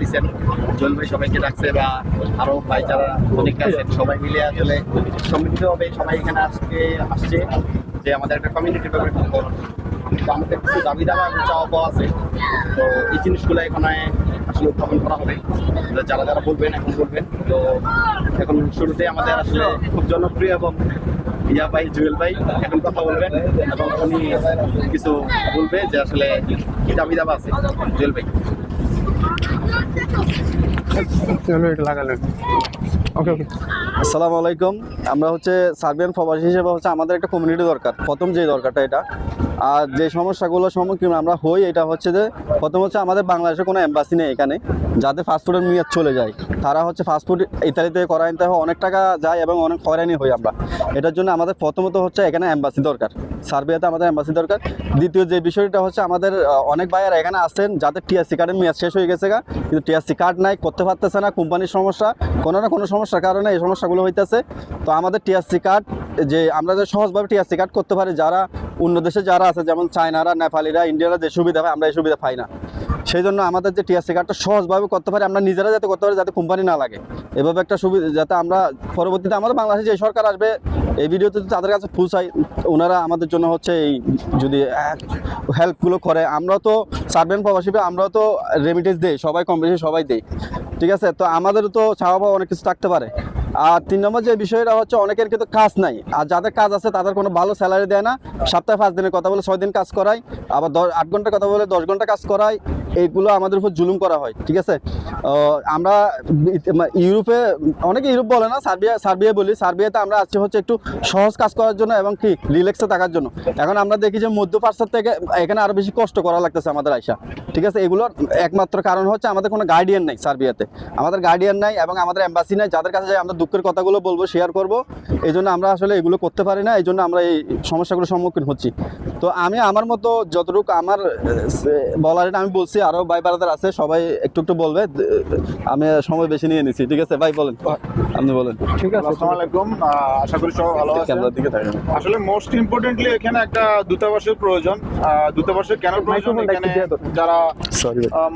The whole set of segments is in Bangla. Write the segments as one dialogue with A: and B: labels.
A: দিচ্ছেন, জল ভাই সবাইকে ডাকছে বা আরো ভাই যারা অনেকে আছেন সবাই মিলে আসলে সম্মিলিতভাবে সবাই এখানে আসছে যে আমাদের একটা কমিউনিটির ব্যাপারে তো আমাদের কিছু দাবি দাবা এবং চাওয়া পাওয়া আছে। তো এই জিনিসগুলো এখানে আসলে উত্থাপন করা হবে, যারা যারা বলবেন এখন বলবেন। তো এখন শুরুতে আমাদের আসলে খুব জনপ্রিয় এবং ইয়া ভাই জুয়েল ভাই এখন কথা বলবেন এবং উনি কিছু বলবে যে আসলে কি দাবি দাবা আছে। জুয়েল ভাই।
B: আসসালামু আলাইকুম। আমরা হচ্ছে সার্বিয়ান প্রবাসী হিসেবে হচ্ছে আমাদের একটা কমিউনিটি দরকার। প্রথম যে দরকারটা এটা, আর যে সমস্যাগুলোর সম্মুখীন আমরা হই এটা হচ্ছে যে প্রথম হচ্ছে আমাদের বাংলাদেশে কোনো এম্বাসি নেই এখানে, যাতে ফাস্টফুডের মেয়াদ চলে যায়। তারা হচ্ছে ফাস্টফুড ইতালিতে করা আনতে হয়, অনেক টাকা যায় এবং অনেক হয়রানি হই আমরা। এটার জন্য আমাদের প্রথমত হচ্ছে এখানে এম্বাসি দরকার, সার্বিয়াতে আমাদের এম্বাসি দরকার। দ্বিতীয় যে বিষয়টা হচ্ছে আমাদের অনেক ভাইয়ার এখানে আসেন যাদের টিআরসি কার্ডের মেয়াদ শেষ হয়ে গেছে কিন্তু টিআরসি কার্ড নাই, করতে পারতেছে না, কোম্পানির সমস্যা, কোনো না কোনো সমস্যার কারণে এই সমস্যাগুলো হইতেছে। তো আমাদের টিআরসি কার্ড যে আমরা যে সহজভাবে টিআরসি কার্ড করতে পারি, যারা অন্য দেশে যারা আছে যেমন চায়নারা, নেপালিরা, ইন্ডিয়ারা যে সুবিধা পায় আমরা এই সুবিধা পাই না। সেই জন্য আমাদের যে টিআরসি কার্ডটা সহজভাবে করতে পারি, আমরা নিজেরা যাতে করতে পারি, যাতে কোম্পানি না লাগে, এভাবে একটা সুবিধা যাতে আমরা পরবর্তীতে আমাদের বাংলাদেশে যে সরকার আসবে এই ভিডিওতে তাদের কাছে পৌঁছাই, ওনারা আমাদের জন্য হচ্ছে এই যদি হেল্পগুলো করে। আমরা তো সার্বিয়ান প্রবাসী, আমরাও তো রেমিটেন্স দেই, সবাই কম বেশি সবাই দেই, ঠিক আছে। তো আমাদেরও তো চাওয়া পাওয়া অনেক কিছু থাকতে পারে। আর 3 নম্বর যে বিষয়টা হচ্ছে অনেকের কিন্তু কাজ নাই, আর যাদের কাজ আছে তাদের কোনো ভালো স্যালারি দেয় না। সপ্তাহে 5 দিনের কথা বলে 6 দিন কাজ করায়, আবার 8 ঘন্টা কথা বলে 10 ঘন্টা কাজ করায়। এইগুলো আমাদের উপর জুলুম করা হয়, ঠিক আছে। আমরা ইউরোপে, অনেকে ইউরোপ বলে না, সার্বিয়া বলি। সার্বিয়াতে আমরা আছি হচ্ছে একটু সহজ কাজ করার জন্য এবং কি রিল্যাক্সে থাকার জন্য। এখন আমরা দেখি যে মধ্যপ্রাচ্যের থেকে এখানে আরো বেশি কষ্ট করা লাগতেছে আমাদের আইসা, ঠিক আছে। এগুলোর একমাত্র কারণ হচ্ছে আমাদের কোনো গার্ডিয়ান নেই সার্বিয়াতে, আমাদের গার্ডিয়ান নাই এবং আমাদের এম্বাসি নাই যাদের কাছে যাই আমরা দুঃখের কথাগুলো বলবো, শেয়ার করব। এই জন্য আমরা আসলে এগুলো করতে পারি না, এই জন্য আমরা এই সমস্যাগুলোর সম্মুখীন হচ্ছি। তো আমি আমার মতো যতটুকু আমার বলার এটা আমি বলছি, আরও ভাই বারাদার আছে, সবাই একটু একটু বলবে। আমি সময় বেশি নিয়ে নিছি, ঠিক আছে ভাই, বলেন, আপনি বলেন।
C: ঠিক আছে, আসসালামু আলাইকুম। আশা করি সবাই ভালো আছেন।
B: ক্যামেরার দিকে তাকান।
C: আসলে মোস্ট ইম্পর্টেন্টলি এখানে একটা দূতাবাসের প্রয়োজন। দূতাবাসের কেন প্রয়োজন? এখানে যারা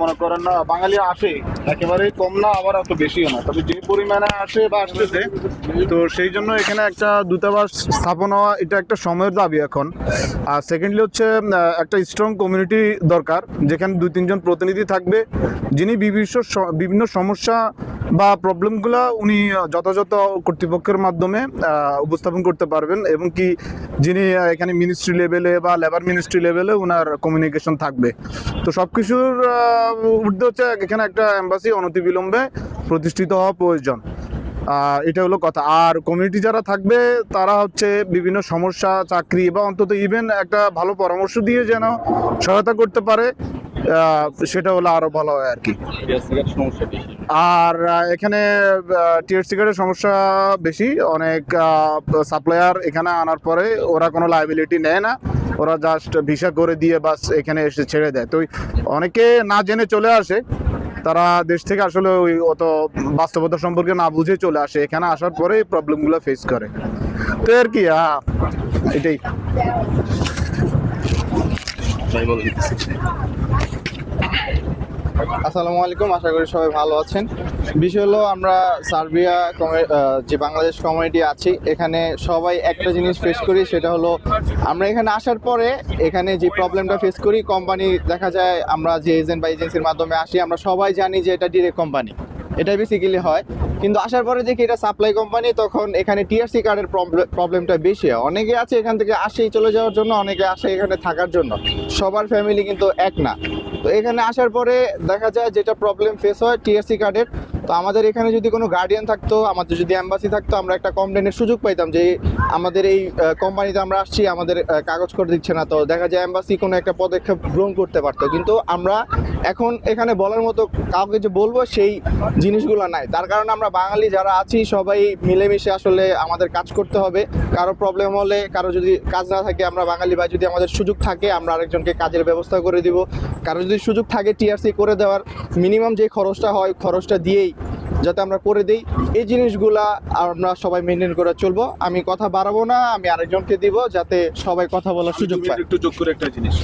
C: মনে করেন না বাঙালি আসে, একেবারেই কম না আবার অত বেশিও না, তবে যে পরিমাণে আসে বা আসতেছে, তো সেই জন্য এখানে একটা দূতাবাস স্থাপন হওয়া এটা একটা সময়ের দাবি এখন। আর সেকেন্ডলি হচ্ছে একটা স্ট্রং কমিউনিটি দরকার, যেখানে 2-3 জন প্রতিনিধি থাকবে, যিনি বিভিন্ন সমস্যা বা প্রবলেমগুলো উনি যথাযথ কর্তৃপক্ষের মাধ্যমে উপস্থাপন করতে পারবেন, এবং কি যিনি এখানে মিনিস্ট্রি লেভেলে বা লেবার মিনিস্ট্রি লেভেলে ওনার কমিউনিকেশন থাকবে। তো সব কিছুর ঊর্ধ্বে হচ্ছে এখানে একটা এম্বাসি অনতিবিলম্বে প্রতিষ্ঠিত হওয়া প্রয়োজন। এটা হলো কথা। আর কমিউনিটি যারা থাকবে তারা হচ্ছে বিভিন্ন সমস্যা, চাকরি বা অন্তত ইভেন একটা ভালো পরামর্শ দিয়ে যেন সহায়তা করতে পারে, সেটা হলো আরো ভালো হয় আর কি। আর এখানে টিআরসি কার্ডের সমস্যা বেশি। অনেক সাপ্লায়ার এখানে আনার পরে ওরা কোনো লায়াবিলিটি নেয় না, ওরা জাস্ট ভিসা করে দিয়ে বাস এখানে এসে ছেড়ে দেয়। তো অনেকে না জেনে চলে আসে, তারা দেশ থেকে আসলে ওই অত বাস্তবতা সম্পর্কে না বুঝে চলে আসে, এখানে আসার পরে এই প্রবলেমগুলো ফেস করে। তো আর কি, এটাই।
D: আসসালামু আলাইকুম, আশা করি সবাই ভালো আছেন। বিষয় হলো আমরা সার্বিয়া যে বাংলাদেশ কমিউনিটি আছি, এখানে সবাই একটা জিনিস ফেস করি, সেটা হলো আমরা এখানে আসার পরে এখানে যে প্রবলেমটা ফেস করি, কোম্পানি দেখা যায় আমরা যে এজেন্ট বা এজেন্সির মাধ্যমে আসি, আমরা সবাই জানি যে এটা ডিরেক্ট কোম্পানি, এটাই বেসিক্যালি হয়। কিন্তু আসার পরে দেখি এটা সাপ্লাই কোম্পানি, তখন এখানে টিআরসি কার্ডের প্রবলেমটা বেশি হয়। অনেকে আছে এখান থেকে আসেই চলে যাওয়ার জন্য, অনেকে আসে এখানে থাকার জন্য, সবার ফ্যামিলি কিন্তু এক না। তো এখানে আসার পরে দেখা যায় যেটা প্রবলেম ফেস হয় টিআরসি কার্ডের। তো আমাদের এখানে যদি কোনো গার্ডিয়ান থাকতো, আমাদের যদি এম্বাসি থাকতো, আমরা একটা কমপ্লেনের সুযোগ পাইতাম যে আমাদের এই কোম্পানিতে আমরা আসছি, আমাদের কাগজ করে দিচ্ছে না। তো দেখা যায় এম্বাসি কোনো একটা পদক্ষেপ গ্রহণ করতে পারতো, কিন্তু আমরা এখন এখানে বলার মতো কাউকে যে বলবো সেই জিনিসগুলো নাই। তার কারণে আমরা বাঙালি যারা আছি সবাই মিলেমিশে আসলে আমাদের কাজ করতে হবে। কারো প্রবলেম হলে, কারো যদি কাজ না থাকে, আমরা বাঙালি ভাই যদি আমাদের সুযোগ থাকে আমরা আরেকজনকে কাজের ব্যবস্থা করে দিব। কারো যদি সুযোগ থাকে টিআরসি করে দেওয়ার, মিনিমাম যে খরচটা হয় খরচটা দিয়েই যাতে আমরা করে দিই, এই জিনিসগুলা আমরা সবাই মেনটেন করে চলবো। আমি কথা বাড়াবো না, আমি আরেকজনকে দিব যাতে সবাই কথা বলার সুযোগ পায়।
C: একটু যোগ করে একটা জিনিস,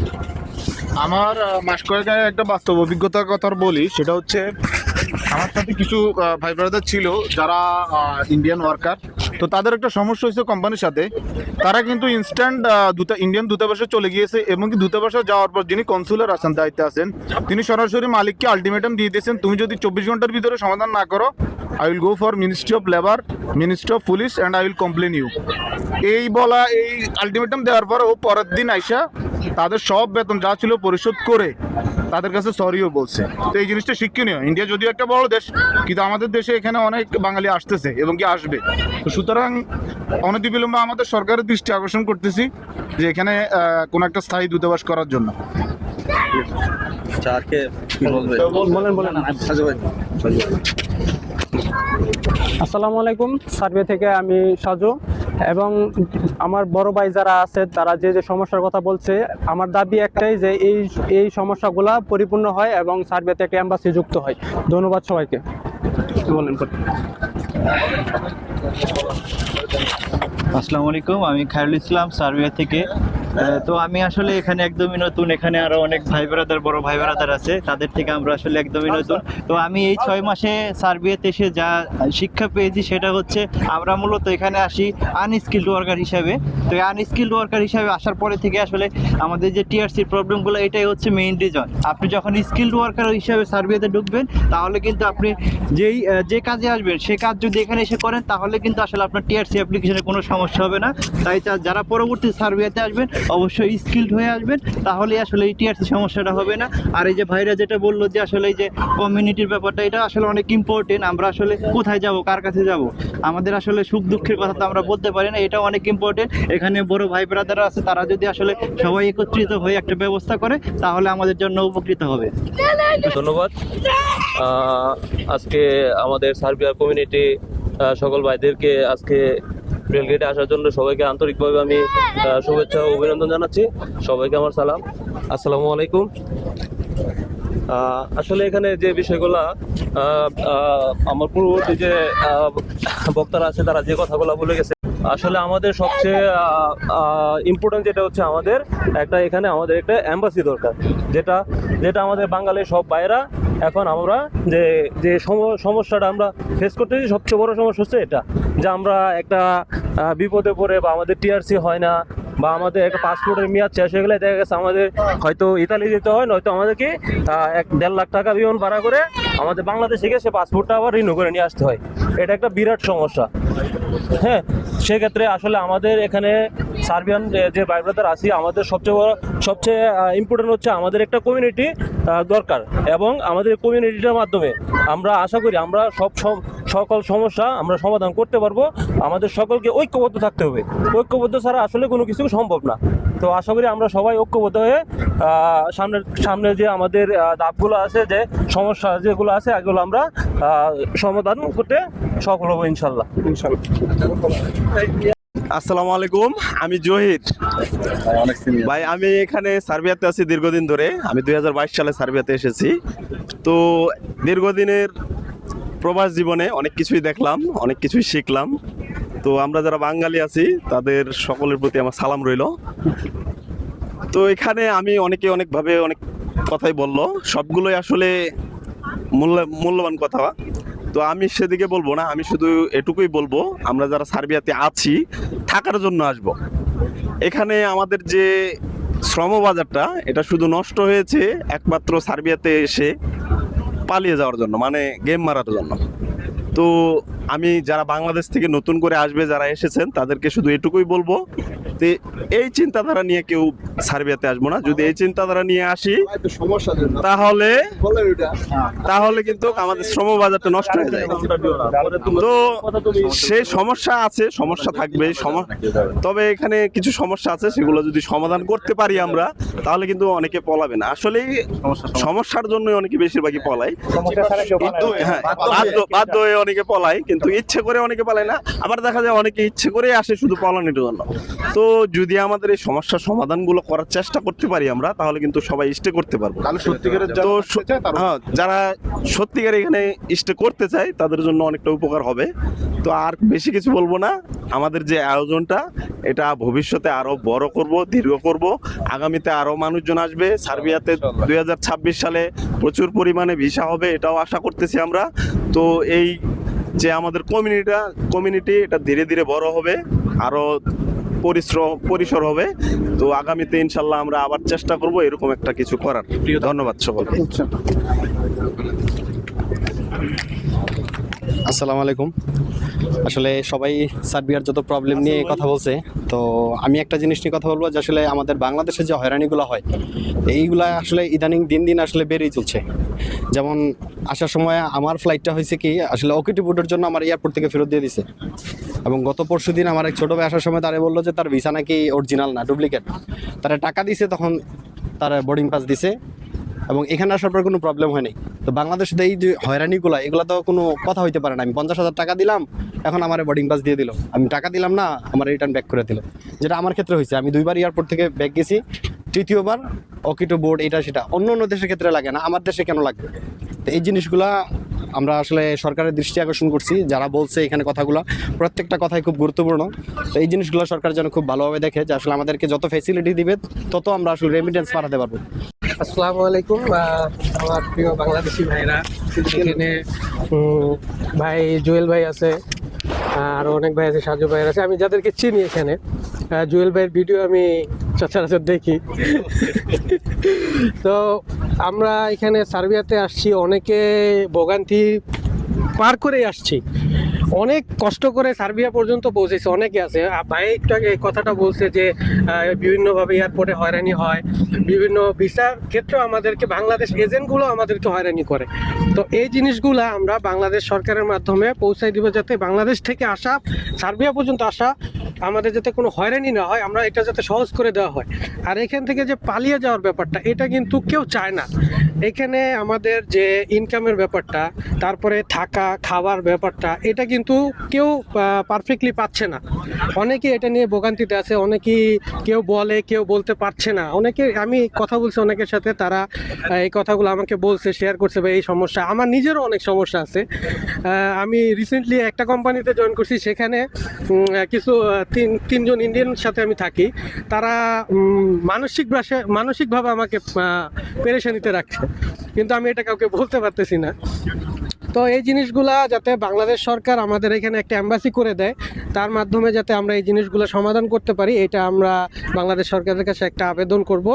C: আমার মাস কয়েক আগে একটা বাস্তব অভিজ্ঞতার কথা বলি। সেটা হচ্ছে আমার সাথে কিছু ভাই ব্রাদার ছিল যারা ইন্ডিয়ান ওয়ার্কার, তো তাদের একটা সমস্যা হয়েছে কোম্পানির সাথে। তারা কিন্তু ইনস্ট্যান্ট ইন্ডিয়ান দূতাবাসে চলে গিয়েছে, এবং কি দূতাবাসে যাওয়ার পর যিনি কনসুলার আছেন, দায়িত্বে আছেন, তিনি সরাসরি মালিককে আলটিমেটাম দিয়ে দিয়েছেন, তুমি যদি 24 ঘন্টার ভিতরে সমাধান না করো, I will go for ministry of labour, ministry of police and I will complain you. এই বলা, এই আলটিমেটাম দেওয়ার পর ও পরের দিন আইসা তাদের সব বেতন যা ছিল পরিশোধ করে তাদের কাছে সরিও বলছে। তো এই জিনিসটা শিক্ষণীয়। ইন্ডিয়া যদিও একটা বড় দেশ, কিন্তু আমাদের দেশে এখানে অনেক বাঙালি আসতেছে এবং কি আসবে। তো সুতরাং অনতিবিলম্বে আমাদের সরকারের দৃষ্টি আকর্ষণ করতেছি যে এখানে কোনো একটা স্থায়ী দূতাবাস করার জন্য।
E: আসসালামু আলাইকুম, সার্ভে থেকে আমি সাজু এবং আমার বড় ভাই যারা আছে তারা যে যে সমস্যার কথা বলছে, আমার দাবি একটাই যে এই সমস্যাগুলা পরিপূর্ণ হয় এবং সার্ভে থেকে এম্বাসি যুক্ত হয়। ধন্যবাদ সবাইকে। বলেন।
F: আসসালামু আলাইকুম, আমি খায়রুল ইসলাম সার্বিয়া থেকে। তো আমি আসলে এখানে একদমই নতুন, এখানে আরো অনেক ভাই ব্রাদার, বড় ভাই ব্রাদার আছে, তাদের থেকে আমরা আসলে একদমই নতুন। তো আমি এই 6 মাসে সার্বিয়াতে এসে যা শিক্ষা পেয়েছি সেটা হচ্ছে, আমরা মূলত এখানে আসি আনস্কিল্ড ওয়ার্কার হিসাবে। তো এই আনস্কিল্ড ওয়ার্কার হিসাবে আসার পরে থেকে আসলে আমাদের যে টিআরসির প্রবলেমগুলো, এটাই হচ্ছে মেইন রিজন। আপনি যখন স্কিল্ড ওয়ার্কার হিসাবে সার্বিয়াতে ঢুকবেন, তাহলে কিন্তু আপনি যে কাজে আসবেন সে কাজ যদি এখানে এসে করেন, তাহলে কিন্তু আসলে আপনার টিআরসি অ্যাপ্লিকেশনে কোনো সমস্যা হবে না। তাই যারা পরবর্তী সার্বিয়াতে আসবেন অবশ্যই স্কিল্ড হয়ে আসবেন, তাহলে আসলে এই টিআরসি সমস্যাটা হবে না। আর এই যে ভাইরা যেটা বললো যে আসলে এই যে কমিউনিটির ব্যাপারটা, এটা আসলে অনেক ইম্পর্টেন্ট। আমরা আসলে কোথায় যাব, কার কাছে যাব, আমাদের আসলে সুখ দুঃখের কথা তো আমরা বলতে পারি না, এটা অনেক ইম্পর্টেন্ট। এখানে বড় ভাই ব্রাদাররা আছে, তারা যদি আসলে সবাই একত্রিত হয়ে একটা ব্যবস্থা করে, তাহলে আমাদের জন্য উপকৃত হবে।
G: ধন্যবাদ। আজকে আমাদের সার্বিয়া কমিউনিটি সকল ভাইদেরকে আজকে রেলগেটে আসার জন্য সবাইকে আন্তরিকভাবে আমি শুভেচ্ছা ও অভিনন্দন জানাচ্ছি। সবাইকে আমার সালাম, আসসালামু আলাইকুম। আসলে এখানে যে বিষয়গুলা আমার পূর্ববর্তী যে বক্তারা আছে তারা যে কথাগুলো বলে গেছে, আসলে আমাদের সবচেয়ে ইম্পর্টেন্ট যেটা হচ্ছে আমাদের এখানে আমাদের একটা এম্বাসি দরকার, যেটা আমাদের বাঙালির সব ভাইরা এখন আমরা যে সমস্যাটা আমরা ফেস করতেছি, সবচেয়ে বড় সমস্যা হচ্ছে এটা, যে আমরা একটা বিপদে পড়ে বা আমাদের টিআরসি হয় না, বা আমাদের একটা পাসপোর্টের মেয়াদ শেষ হয়ে গেলে দেখা গেছে আমাদের হয়তো ইতালি যেতে হয়, নয়তো আমাদেরকে 1.5 লাখ টাকা বিমান ভাড়া করে আমাদের বাংলাদেশে গিয়ে সে পাসপোর্টটা আবার রিনিউ করে নিয়ে আসতে হয়। এটা একটা বিরাট সমস্যা। হ্যাঁ, সেক্ষেত্রে আসলে আমাদের এখানে সার্বিয়ান যে ভাই ব্রাদার আছি, আমাদের সবচেয়ে ইম্পর্টেন্ট হচ্ছে আমাদের একটা কমিউনিটি দরকার, এবং আমাদের কমিউনিটিটার মাধ্যমে আমরা আশা করি আমরা সকল সমস্যা আমরা সমাধান করতে পারবো। আমাদের সকলকে ঐক্যবদ্ধ থাকতে হবে, ঐক্যবদ্ধ ছাড়া আসলে কোনো কিছু সম্ভব না। তো আশা করি আমরা সবাই ঐক্যবদ্ধ হয়ে সামনে যে আমাদের ধাপগুলো আছে, যে সমস্যা যেগুলো আছে, এগুলো আমরা সমাধান করতে সফল হবো ইনশাল্লাহ।
B: আসসালামু আলাইকুম, আমি জহির ভাই। আমি এখানে সার্বিয়াতে আছি দীর্ঘদিন ধরে। আমি 2022 সালে সার্বিয়াতে এসেছি। তো দীর্ঘদিনের প্রবাস জীবনে অনেক কিছুই দেখলাম, অনেক কিছুই শিখলাম। তো আমরা যারা বাঙালি আছি তাদের সকলের প্রতি আমার সালাম রইল। তো এখানে আমি অনেকভাবে অনেক কথাই বললো, সবগুলোই আসলে মূল্যবান কথা। তো আমি সেদিকে বলবো না, আমি শুধু এটুকুই বলবো, আমরা যারা সার্বিয়াতে আছি থাকার জন্য আসব। এখানে আমাদের যে শ্রমবাজারটা, এটা শুধু নষ্ট হয়েছে একমাত্র সার্বিয়াতে এসে পালিয়ে যাওয়ার জন্য, মানে গেম মারার জন্য। তো আমি যারা বাংলাদেশ থেকে নতুন করে আসবে, যারা এসেছেন, তাদেরকে শুধু এটুকুই বলবো যে এই চিন্তাধারা নিয়ে কেউ সার্বিয়াতে আসবো না। যদি এই চিন্তাধারা নিয়ে আসি তাহলে কিন্তু আমাদের শ্রমবাজারটা নষ্ট হয়ে যায়। তো সেই সমস্যা আছে, সমস্যা থাকবে, তবে এখানে কিছু সমস্যা আছে, সেগুলো যদি সমাধান করতে পারি আমরা, তাহলে কিন্তু অনেকে পলাবে না। আসলেই সমস্যার জন্য অনেকে বেশিরভাগই পলায়, হ্যাঁ, বাধ্য হয়ে অনেকে পলায়, কিন্তু ইচ্ছে করে অনেকে পালায় না। আবার দেখা যায় অনেকে ইচ্ছে করে আসে শুধু পলানোর জন্য। তো
H: যদি আমাদের এই সমস্যার সমাধানগুলো করার চেষ্টা করতে পারি আমরা, তাহলে কিন্তু সবাই স্টে করতে পারবো।
C: তাহলে সত্যিকারের
H: তো
C: যারা
H: হ্যাঁ, যারা সত্যিকার এখানে স্টে করতে চায় তাদের জন্য অনেকটা উপকার হবে। তো আর বেশি কিছু বলবো না। আমাদের যে আয়োজনটা, এটা ভবিষ্যতে আরো বড় করব, দীর্ঘ করব। আগামীতে আরো মানুষজন আসবে সার্বিয়াতে। 2026 সালে প্রচুর পরিমাণে ভিসা হবে, এটাও আশা করতেছি আমরা। তো এই যে আমাদের কমিউনিটি এটা ধীরে ধীরে বড় হবে, আরো পরিসর হবে। তো আগামীতে ইনশাল্লাহ আমরা আবার চেষ্টা করব এরকম একটা কিছু করার। ধন্যবাদ সকলকে।
I: আসসালামু আলাইকুম। আসলে সবাই সার্বিয়ার যত প্রবলেম নিয়ে কথা বলছে, তো আমি একটা জিনিস নিয়ে কথা বলবো যে আসলে আমাদের বাংলাদেশে যে হয়রানিগুলো হয়, এইগুলা আসলে ইদানিং দিন দিন আসলে বেড়েই চলছে। যেমন আসার সময় আমার ফ্লাইটটা হয়েছে কি, আসলে ওকিটি বোর্ডের জন্য আমার এয়ারপোর্ট থেকে ফেরত দিয়ে দিছে। এবং গত পরশু দিন আমার এক ছোটো ভাই আসার সময় তারা বললো যে তার ভিসা নাকি অরিজিনাল না, ডুপ্লিকেট। তারা টাকা দিছে, তখন তারা বোর্ডিং পাস দিছে এবং এখানে আসার পর কোনো প্রবলেম হয়নি। তো বাংলাদেশে এই যে হয়রানিগুলো, এগুলো তো কোনো কথা হইতে পারে না। আমি 50,000 টাকা দিলাম, এখন আমার বোর্ডিং পাস দিয়ে দিল। আমি টাকা দিলাম না, আমার রিটার্ন ব্যাক করে দিল। যেটা আমার ক্ষেত্রে হয়েছে, আমি 2বার এয়ারপোর্ট থেকে ব্যাক গেছি, তৃতীয়বার অকিটো বোর্ড, এটা সেটা। অন্য দেশের ক্ষেত্রে লাগে না, আমার দেশে কেন লাগবে? তো এই জিনিসগুলা আমরা আসলে সরকারের দৃষ্টি আকর্ষণ করছি। যারা বলছে এখানে কথাগুলো, প্রত্যেকটা কথাই খুব গুরুত্বপূর্ণ। তো এই জিনিসগুলো সরকার যেন খুব ভালোভাবে দেখে, যে আসলে আমাদেরকে যত ফ্যাসিলিটি দিবে তত আমরা আসলে রেমিটেন্স পাঠাতে পারবো।
E: আসসালামু আলাইকুম। আমার প্রিয় বাংলাদেশি ভাইরা, এখানে ভাই জুয়েল ভাই আছে, আর অনেক ভাই আছে, সাজু ভাই আছে। আমি যাদেরকে চিনি এখানে, জুয়েল ভাইয়ের ভিডিও আমি সচরাচর দেখি। তো আমরা এখানে সার্বিয়াতে আসছি, অনেকে ভোগান্তি পার করে আসছি, অনেক কষ্ট করে সার্বিয়া পর্যন্ত পৌঁছেছে। অনেকে আছে, ভাই একটু আগে এই কথাটা বলছে যে বিভিন্নভাবে এয়ারপোর্টে হয়রানি হয়, বিভিন্ন ভিসার ক্ষেত্রেও আমাদেরকে বাংলাদেশ এজেন্টগুলো আমাদেরকে হয়রানি করে। তো এই জিনিসগুলো আমরা বাংলাদেশ সরকারের মাধ্যমে পৌঁছাই দিব, যাতে বাংলাদেশ থেকে আসা, সার্বিয়া পর্যন্ত আসা আমাদের যাতে কোনো হয়রানি না হয়, আমরা এটা যাতে সহজ করে দেওয়া হয়। আর এখান থেকে যে পালিয়ে যাওয়ার ব্যাপারটা, এটা কিন্তু কেউ চায় না। এখানে আমাদের যে ইনকামের ব্যাপারটা, তারপরে থাকা খাওয়ার ব্যাপারটা, এটা কিন্তু কেউ পারফেক্টলি পাচ্ছে না। অনেকে এটা নিয়ে ভোগান্তিতে আছে, অনেকেই কেউ বলে, কেউ বলতে পারছে না। অনেকে, আমি কথা বলছি অনেকের সাথে, তারা এই কথাগুলো আমাকে বলছে, শেয়ার করছে, ভাই এই সমস্যা। আমার নিজেরও অনেক সমস্যা আছে। আমি রিসেন্টলি একটা কোম্পানিতে জয়েন করছি, সেখানে কিছু তিনজন ইন্ডিয়ানের সাথে আমি থাকি। তারা মানসিকভাবে আমাকে পেরেশানিতে রাখছে, কিন্তু আমি এটা কাউকে বলতে পারতেছি না। তো এই জিনিসগুলা যাতে বাংলাদেশ সরকার আমাদের এখানে একটা অ্যাম্বাসি করে দেয়, তার মাধ্যমে যাতে আমরা এই জিনিসগুলো সমাধান করতে পারি, এটা আমরা বাংলাদেশ সরকারের কাছে একটা আবেদন করব,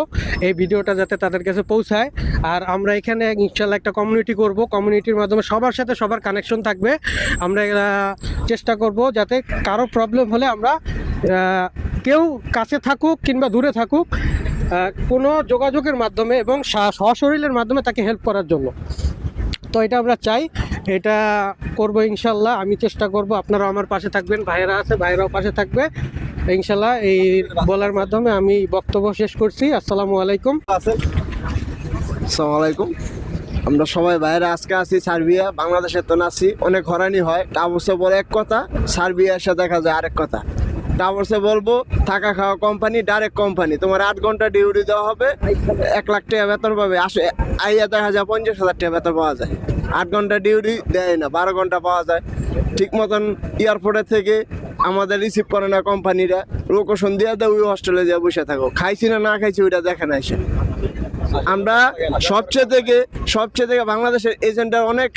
E: এই ভিডিওটা যাতে তাদের কাছে পৌঁছায়। আর আমরা এখানে ইনশাল্লাহ একটা কমিউনিটি করব, কমিউনিটির মাধ্যমে সবার সাথে সবার কানেকশন থাকবে। আমরা চেষ্টা করব যাতে কারো প্রবলেম হলে আমরা, কেউ কাছে থাকুক কিংবা দূরে থাকুক, কোনো যোগাযোগের মাধ্যমে এবং সশরীরের মাধ্যমে তাকে হেল্প করার জন্য। তো এটা আমরা চাই, এটা করব ইনশাল্লাহ। আমি চেষ্টা করব, আপনারাও আমার পাশে থাকবেন, ভাইয়েরা আছে, ভাইয়েরাও পাশে থাকবে ইনশাল্লাহ। এই বলার মাধ্যমে আমি বক্তব্য শেষ করছি। আসসালামু আলাইকুম।
J: আসসালামু আলাইকুম। আমরা সবাই বাইরে আজকে আছি সার্বিয়া, বাংলাদেশে তো আছি, অনেক হয়রানি হয়। টাবর্সে বলে এক কথা, সার্বিয়া এসে দেখা যায় আরেক কথা। টাবর্সে বলবো থাকা খাওয়া কোম্পানি, ডাইরেক্ট কোম্পানি, তোমার 8 ঘন্টা ডিউটি দেওয়া হবে, 1 লাখ টাকা বেতন পাবে। আইয়া দেখা যায় 50,000 টাকা বেতন পাওয়া যায়। 8 ঘন্টা ডিউটি দেয় না, 12 ঘন্টা পাওয়া যায়। ঠিক মতন এয়ারপোর্টে থেকে আমাদের রিসিভ করে না কোম্পানিরা, লোকেশন দিয়ে দেয়, ওই হস্টেলে দিয়ে বসে থাকো, খাইছি না খাইছি ওইটা দেখে না এসে। আমরা সবচেয়ে থেকে বাংলাদেশের এজেন্টরা অনেক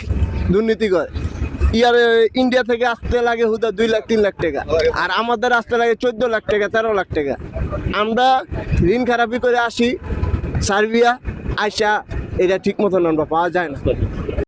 J: দুর্নীতি করে। ইন্ডিয়া থেকে আসতে লাগে হুদা 2 লাখ 3 লাখ টাকা, আর আমাদের আসতে লাগে 14 লাখ টাকা 13 লাখ টাকা। আমরা ঋণ খারাপি করে আসি সার্বিয়া, আইসা এটা ঠিক মতন আমরা পাওয়া যায় না।